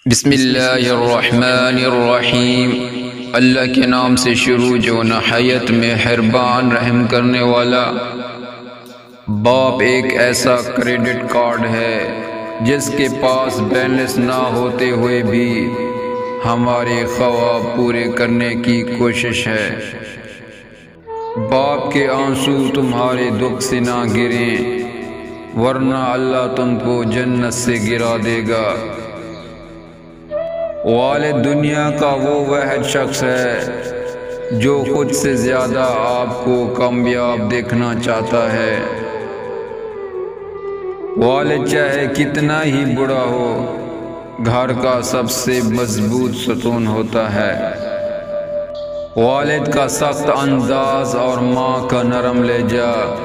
بسم اللہ الرحمن الرحیم۔ اللہ کے نام سے شروع جو نہایت مہربان رحم کرنے والا۔ باپ ایک ایسا کریڈٹ کارڈ ہے جس کے پاس بیلنس نہ ہوتے ہوئے بھی ہمارے خواب پورے کرنے کی کوشش ہے۔ باپ کے آنسو تمہارے دکھ سے نہ گریں ورنہ اللہ تم کو جنت سے گرا دے گا۔ والد دنیا کا وہ واحد شخص ہے جو خود سے زیادہ آپ کو کامیاب دیکھنا چاہتا ہے۔ والد چاہے کتنا ہی بڑا ہو، گھر کا سب سے مضبوط ستون ہوتا ہے۔ والد کا سخت انداز اور ماں کا نرم لہجہ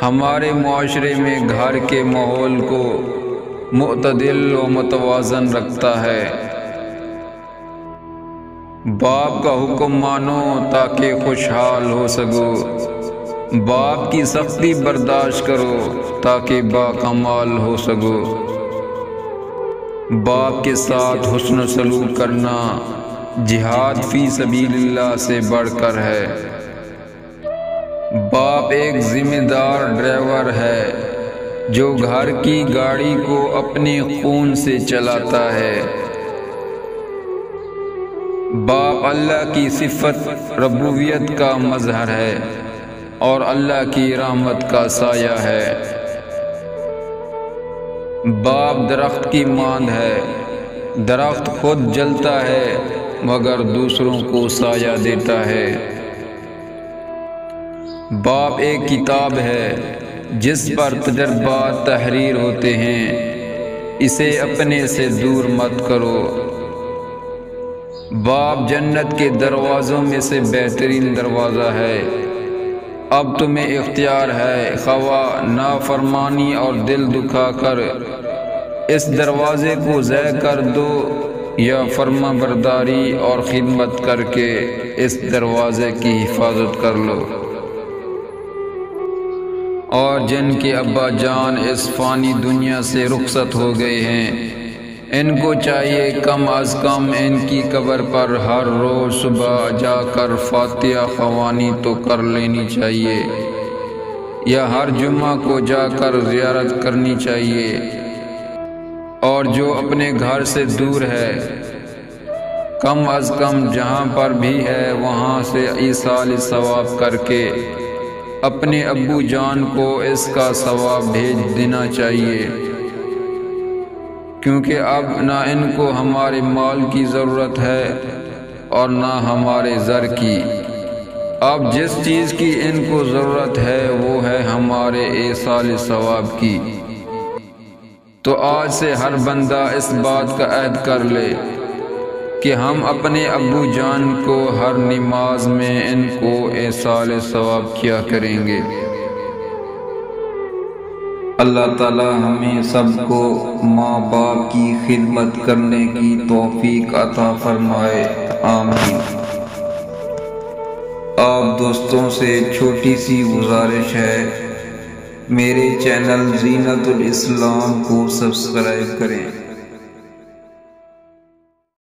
ہمارے معاشرے میں گھر کے ماحول کو معتدل و متوازن رکھتا ہے۔ باپ کا حکم مانو تاکہ خوشحال ہو سکو، باپ کی سختی برداشت کرو تاکہ باکمال ہو سکو۔ باپ کے ساتھ حسن و سلوک کرنا جہاد فی سبیل اللہ سے بڑھ کر ہے۔ باپ ایک ذمہ دار ڈرائیور ہے جو گھر کی گاڑی کو اپنے خون سے چلاتا ہے۔ باپ اللہ کی صفت ربوبیت کا مظہر ہے اور اللہ کی رحمت کا سایہ ہے۔ باپ درخت کی مانند ہے، درخت خود جلتا ہے مگر دوسروں کو سایہ دیتا ہے۔ باپ ایک کتاب ہے جس پر تجربات تحریر ہوتے ہیں، اسے اپنے سے دور مت کرو۔ باپ جنت کے دروازوں میں سے بہترین دروازہ ہے۔ اب تمہیں اختیار ہے، خواہ نافرمانی اور دل دکھا کر اس دروازے کو ضائع کر دو یا فرما برداری اور خدمت کر کے اس دروازے کی حفاظت کر لو۔ اور جن کے ابا جان اس فانی دنیا سے رخصت ہو گئے ہیں، ان کو چاہیے کم از کم ان کی قبر پر ہر روز صبح جا کر فاتحہ خوانی تو کر لینی چاہیے، یا ہر جمعہ کو جا کر زیارت کرنی چاہیے۔ اور جو اپنے گھر سے دور ہے، کم از کم جہاں پر بھی ہے وہاں سے ایصال ثواب کر کے اپنے ابو جان کو اس کا ثواب بھیج دینا چاہیے، کیونکہ اب نہ ان کو ہمارے مال کی ضرورت ہے اور نہ ہمارے زر کی۔ اب جس چیز کی ان کو ضرورت ہے وہ ہے ہمارے ایصال ثواب کی۔ تو آج سے ہر بندہ اس بات کا عہد کر لے کہ ہم اپنے ابو جان کو ہر نماز میں ان کو ایصال ثواب کیا کریں گے۔ اللہ تعالی ہمیں سب کو ماں باپ کی خدمت کرنے کی توفیق عطا فرمائے، آمین۔ آپ دوستوں سے چھوٹی سی گزارش ہے، میرے چینل زینت الاسلام کو سبسکرائب کریں۔